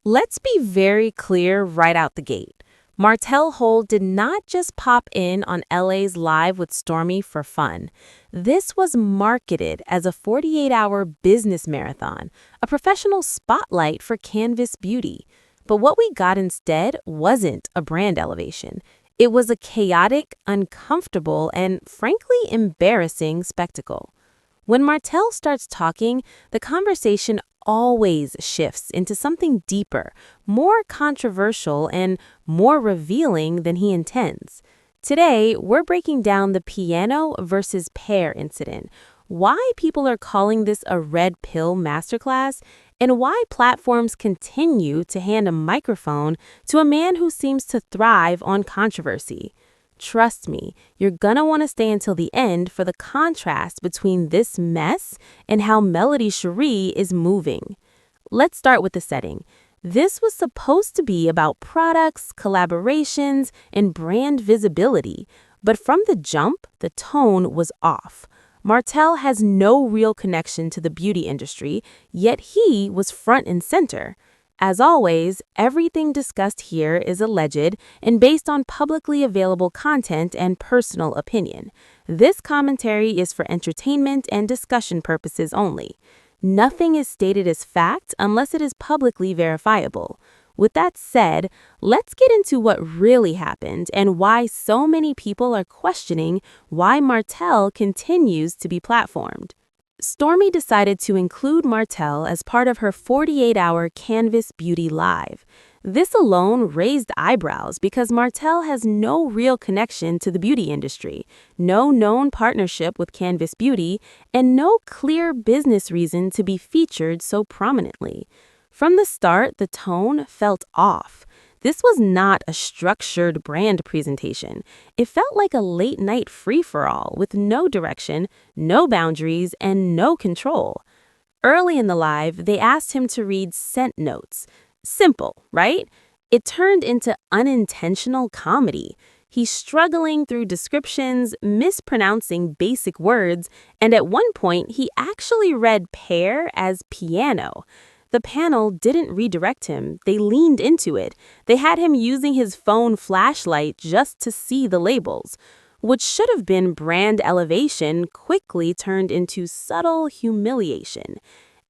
Let's be very clear right out the gate. Martell Holt did not just pop in on LA's Live with Stormy for fun. This was marketed as a 48-hour business marathon, a professional spotlight for Canvas Beauty. But what we got instead wasn't a brand elevation. It was a chaotic, uncomfortable, and frankly embarrassing spectacle. When Martell starts talking, the conversation always shifts into something deeper, more controversial, and more revealing than he intends. Today, we're breaking down the piano versus pear incident, why people are calling this a red pill masterclass, and why platforms continue to hand a microphone to a man who seems to thrive on controversy. Trust me, you're gonna want to stay until the end for the contrast between this mess and how Melody Cherie is moving. Let's start with the setting. This was supposed to be about products, collaborations, and brand visibility, but from the jump, the tone was off. Martell has no real connection to the beauty industry, yet he was front and center. As always, everything discussed here is alleged and based on publicly available content and personal opinion. This commentary is for entertainment and discussion purposes only. Nothing is stated as fact unless it is publicly verifiable. With that said, let's get into what really happened and why so many people are questioning why Martell continues to be platformed. Stormy decided to include Martell as part of her 48-hour Canvas Beauty Live. This alone raised eyebrows because Martell has no real connection to the beauty industry, no known partnership with Canvas Beauty, and no clear business reason to be featured so prominently. From the start, the tone felt off. This was not a structured brand presentation. It felt like a late-night free-for-all with no direction, no boundaries, and no control. Early in the live, they asked him to read scent notes. Simple, right? It turned into unintentional comedy. He's struggling through descriptions, mispronouncing basic words, and at one point, he actually read pear as piano. The panel didn't redirect him. They leaned into it. They had him using his phone flashlight just to see the labels. What should have been brand elevation quickly turned into subtle humiliation.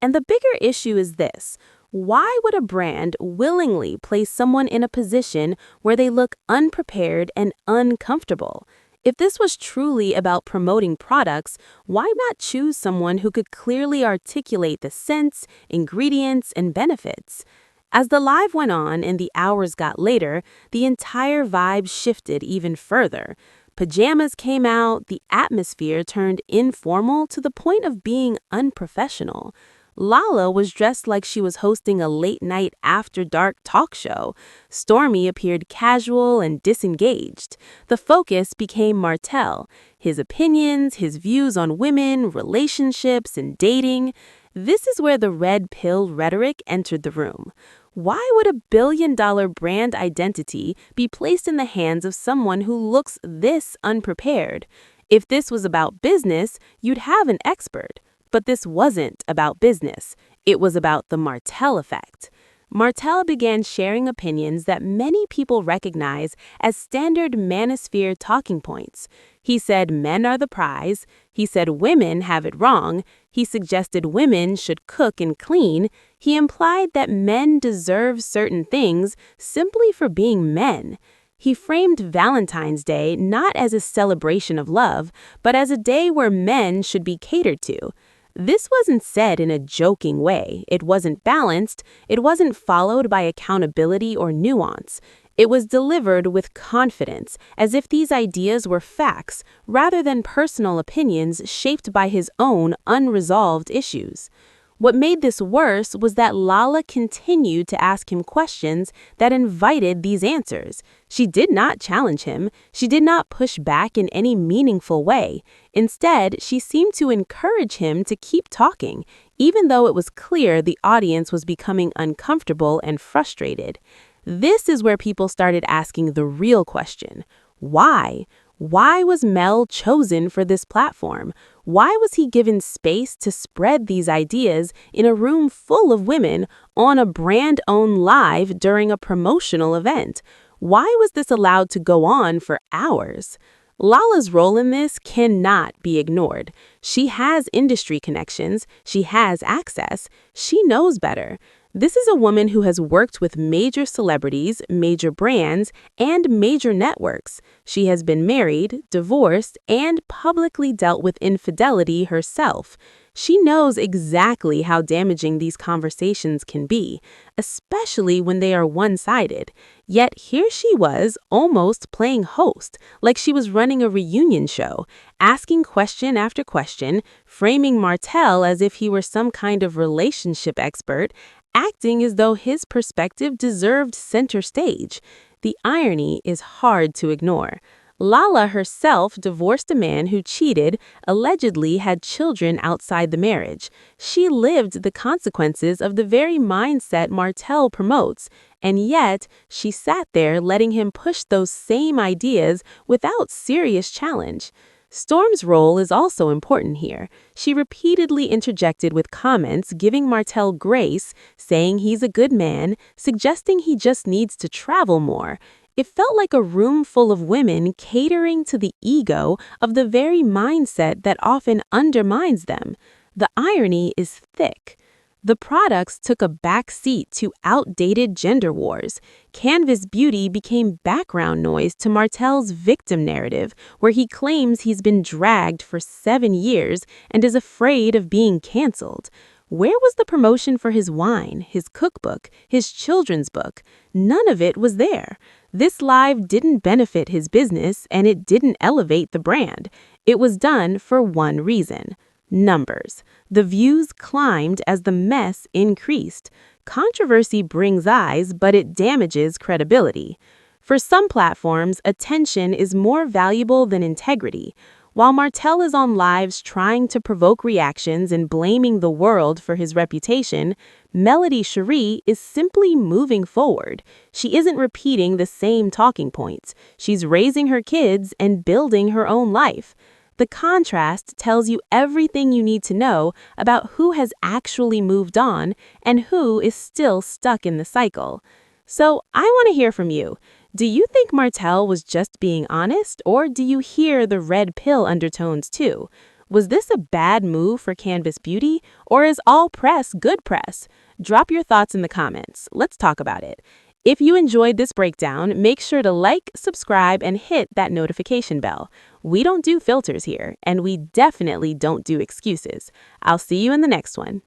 And the bigger issue is this. Why would a brand willingly place someone in a position where they look unprepared and uncomfortable? If this was truly about promoting products, why not choose someone who could clearly articulate the scents, ingredients, and benefits? As the live went on and the hours got later, the entire vibe shifted even further. Pajamas came out, the atmosphere turned informal to the point of being unprofessional. Lala was dressed like she was hosting a late-night after-dark talk show. Stormy appeared casual and disengaged. The focus became Martell, his opinions, his views on women, relationships, and dating. This is where the red pill rhetoric entered the room. Why would a billion-dollar brand identity be placed in the hands of someone who looks this unprepared? If this was about business, you'd have an expert. But this wasn't about business. It was about the Martell effect. Martell began sharing opinions that many people recognize as standard manosphere talking points. He said men are the prize. He said women have it wrong. He suggested women should cook and clean. He implied that men deserve certain things simply for being men. He framed Valentine's Day not as a celebration of love, but as a day where men should be catered to. This wasn't said in a joking way. It wasn't balanced. It wasn't followed by accountability or nuance. It was delivered with confidence, as if these ideas were facts rather than personal opinions shaped by his own unresolved issues. What made this worse was that Lala continued to ask him questions that invited these answers. She did not challenge him. She did not push back in any meaningful way. Instead, she seemed to encourage him to keep talking, even though it was clear the audience was becoming uncomfortable and frustrated. This is where people started asking the real question. Why? Why was Mel chosen for this platform? Why was he given space to spread these ideas in a room full of women on a brand-owned live during a promotional event? Why was this allowed to go on for hours? Lala's role in this cannot be ignored. She has industry connections, she has access, she knows better. This is a woman who has worked with major celebrities, major brands, and major networks. She has been married, divorced, and publicly dealt with infidelity herself. She knows exactly how damaging these conversations can be, especially when they are one-sided. Yet here she was, almost playing host, like she was running a reunion show, asking question after question, framing Martell as if he were some kind of relationship expert, acting as though his perspective deserved center stage. The irony is hard to ignore. Lala herself divorced a man who cheated, allegedly had children outside the marriage. She lived the consequences of the very mindset Martell promotes, and yet she sat there letting him push those same ideas without serious challenge. Storm's role is also important here. She repeatedly interjected with comments giving Martell grace, saying he's a good man, suggesting he just needs to travel more. It felt like a room full of women catering to the ego of the very mindset that often undermines them. The irony is thick. The products took a back seat to outdated gender wars. Canvas Beauty became background noise to Martell's victim narrative, where he claims he's been dragged for 7 years and is afraid of being canceled. Where was the promotion for his wine, his cookbook, his children's book? None of it was there. This live didn't benefit his business, and it didn't elevate the brand. It was done for one reason: numbers. The views climbed as the mess increased. Controversy brings eyes, but it damages credibility. For some platforms, attention is more valuable than integrity. While Martell is on lives trying to provoke reactions and blaming the world for his reputation, Melody Cherie is simply moving forward. She isn't repeating the same talking points. She's raising her kids and building her own life. The contrast tells you everything you need to know about who has actually moved on and who is still stuck in the cycle. So I want to hear from you. Do you think Martell was just being honest, or do you hear the red pill undertones too? Was this a bad move for Canvas Beauty, or is all press good press? Drop your thoughts in the comments. Let's talk about it. If you enjoyed this breakdown, make sure to like, subscribe, and hit that notification bell. We don't do filters here, and we definitely don't do excuses. I'll see you in the next one.